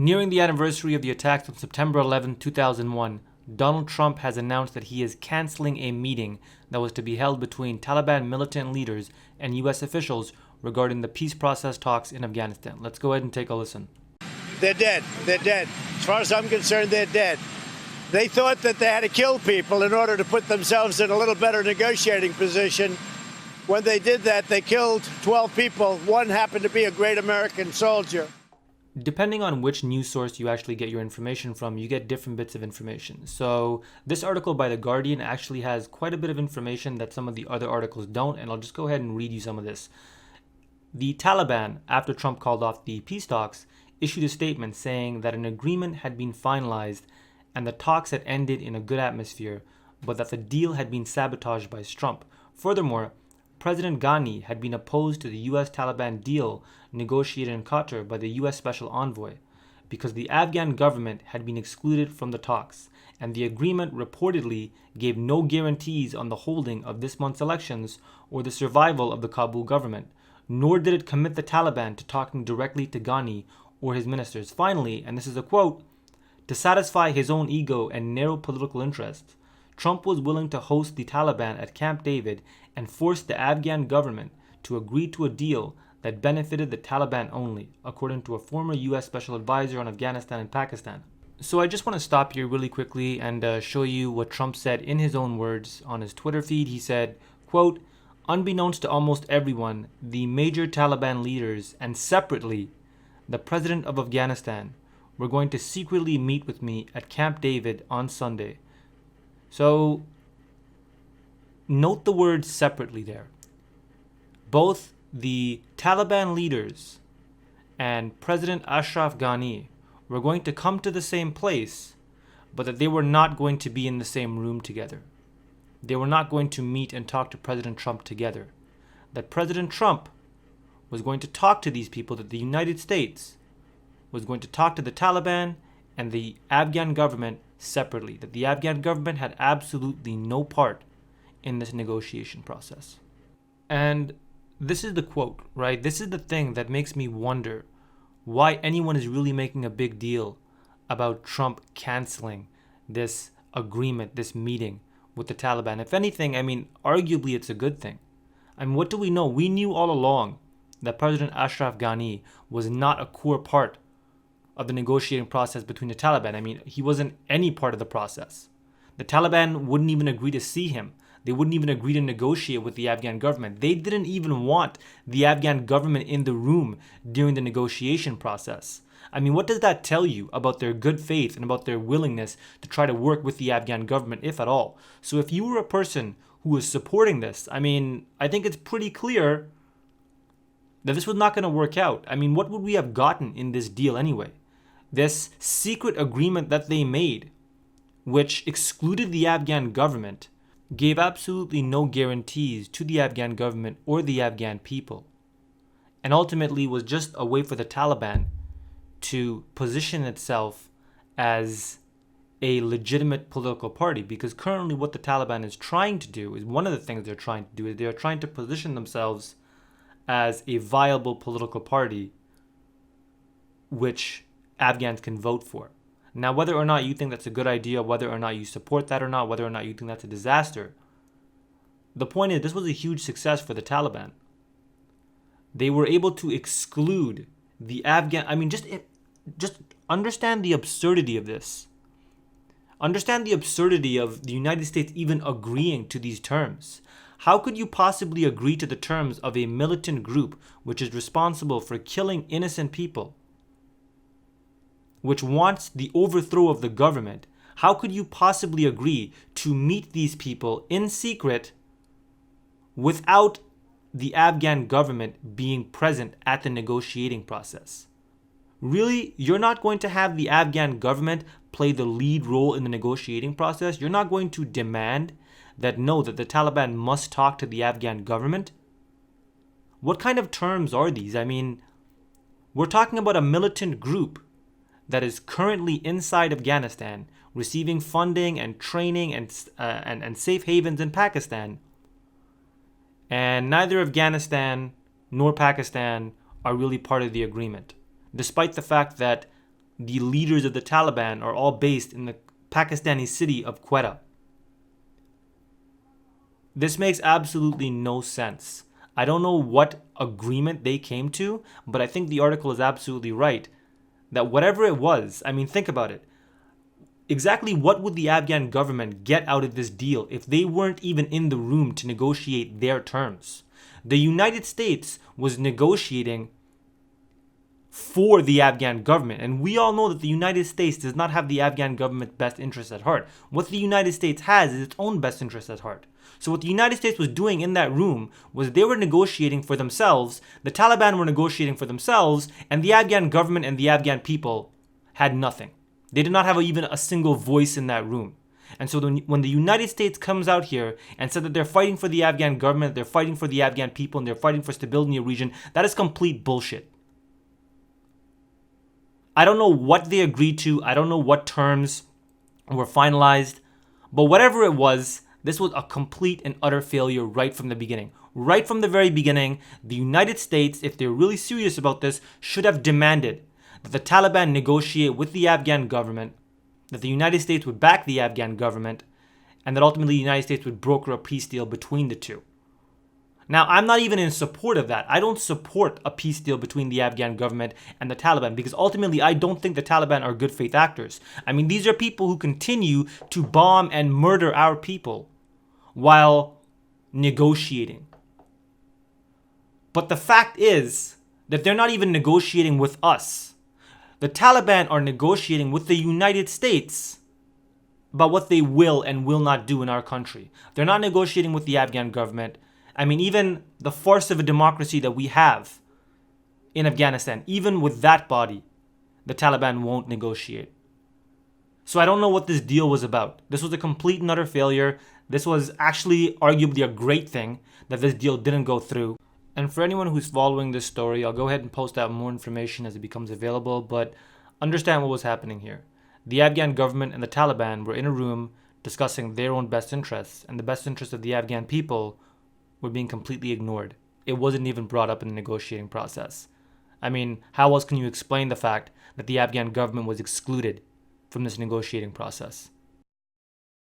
Nearing the anniversary of the attacks on September 11, 2001, Donald Trump has announced that he is canceling a meeting that was to be held between Taliban militant leaders and U.S. officials regarding the peace process talks in Afghanistan. Let's go ahead and take a listen. They're dead. They're dead. As far as I'm concerned, they're dead. They thought that they had to kill people in order to put themselves in a little better negotiating position. When they did that, they killed 12 people. One happened to be a great American soldier. Depending on which news source you actually get your information from, you get different bits of information. So this article by The Guardian actually has quite a bit of information that some of the other articles don't, and I'll just go ahead and read you some of this. The Taliban, after Trump called off the peace talks, issued a statement saying that an agreement had been finalized and the talks had ended in a good atmosphere, but that the deal had been sabotaged by Trump. Furthermore, President Ghani had been opposed to the U.S. Taliban deal negotiated in Qatar by the U.S. Special Envoy because the Afghan government had been excluded from the talks, and the agreement reportedly gave no guarantees on the holding of this month's elections or the survival of the Kabul government, nor did it commit the Taliban to talking directly to Ghani or his ministers. Finally, and this is a quote, to satisfy his own ego and narrow political interests, Trump was willing to host the Taliban at Camp David and force the Afghan government to agree to a deal that benefited the Taliban only, according to a former U.S. Special Advisor on Afghanistan and Pakistan. So I just want to stop here really quickly and show you what Trump said in his own words on his Twitter feed. He said, quote, unbeknownst to almost everyone, the major Taliban leaders and separately the president of Afghanistan were going to secretly meet with me at Camp David on Sunday. So note the word separately there. Both the Taliban leaders and President Ashraf Ghani were going to come to the same place, but that they were not going to be in the same room together. They were not going to meet and talk to President Trump together. That President Trump was going to talk to these people, that the United States was going to talk to the Taliban and the Afghan government separately, that the Afghan government had absolutely no part in this negotiation process. And this is the quote, right? This is the thing that makes me wonder why anyone is really making a big deal about Trump canceling this agreement, this meeting with the Taliban. If anything, I mean, arguably it's a good thing. I mean, what do we know? We knew all along that President Ashraf Ghani was not a core part of the negotiating process between the Taliban. I mean, he wasn't any part of the process. The Taliban wouldn't even agree to see him. They wouldn't even agree to negotiate with the Afghan government. They didn't even want the Afghan government in the room during the negotiation process. I mean, what does that tell you about their good faith and about their willingness to try to work with the Afghan government, if at all? So if you were a person who was supporting this, I mean, I think it's pretty clear that this was not going to work out. I mean, what would we have gotten in this deal anyway? This secret agreement that they made, which excluded the Afghan government, gave absolutely no guarantees to the Afghan government or the Afghan people, and ultimately was just a way for the Taliban to position itself as a legitimate political party. Because currently what the Taliban is trying to do, is one of the things they're trying to do, is they're trying to position themselves as a viable political party which Afghans can vote for. Now, whether or not you think that's a good idea, whether or not you support that or not, whether or not you think that's a disaster, the point is this was a huge success for the Taliban. They were able to exclude the Afghan... I mean, just understand the absurdity of this. Understand the absurdity of the United States even agreeing to these terms. How could you possibly agree to the terms of a militant group which is responsible for killing innocent people, which wants the overthrow of the government? How could you possibly agree to meet these people in secret without the Afghan government being present at the negotiating process? Really? You're not going to have the Afghan government play the lead role in the negotiating process? You're not going to demand that the Taliban must talk to the Afghan government? What kind of terms are these? I mean, we're talking about a militant group that is currently inside Afghanistan, receiving funding and training and safe havens in Pakistan. And neither Afghanistan nor Pakistan are really part of the agreement, despite the fact that the leaders of the Taliban are all based in the Pakistani city of Quetta. This makes absolutely no sense. I don't know what agreement they came to, but I think the article is absolutely right that whatever it was, I mean, think about it. Exactly what would the Afghan government get out of this deal if they weren't even in the room to negotiate their terms? The United States was negotiating for the Afghan government, and we all know that the United States does not have the Afghan government's best interests at heart. What the United States has is its own best interests at heart. So what the United States was doing in that room was they were negotiating for themselves, the Taliban were negotiating for themselves, and the Afghan government and the Afghan people had nothing. They did not have even a single voice in that room. And so when the United States comes out here and said that they're fighting for the Afghan government, they're fighting for the Afghan people, and they're fighting for stability in the region, that is complete bullshit. I don't know what they agreed to. I don't know what terms were finalized. But whatever it was, this was a complete and utter failure right from the beginning. Right from the very beginning, the United States, if they're really serious about this, should have demanded that the Taliban negotiate with the Afghan government, that the United States would back the Afghan government, and that ultimately the United States would broker a peace deal between the two. Now, I'm not even in support of that. I don't support a peace deal between the Afghan government and the Taliban because ultimately I don't think the Taliban are good faith actors. I mean, these are people who continue to bomb and murder our people while negotiating. But the fact is that they're not even negotiating with us. The Taliban are negotiating with the United States about what they will and will not do in our country. They're not negotiating with the Afghan government. I mean, even the farce of a democracy that we have in Afghanistan, even with that body, the Taliban won't negotiate. So I don't know what this deal was about. This was a complete and utter failure. This was actually arguably a great thing that this deal didn't go through. And for anyone who's following this story, I'll go ahead and post out more information as it becomes available, but understand what was happening here. The Afghan government and the Taliban were in a room discussing their own best interests, and the best interests of the Afghan people were being completely ignored. It wasn't even brought up in the negotiating process. I mean, how else can you explain the fact that the Afghan government was excluded from this negotiating process?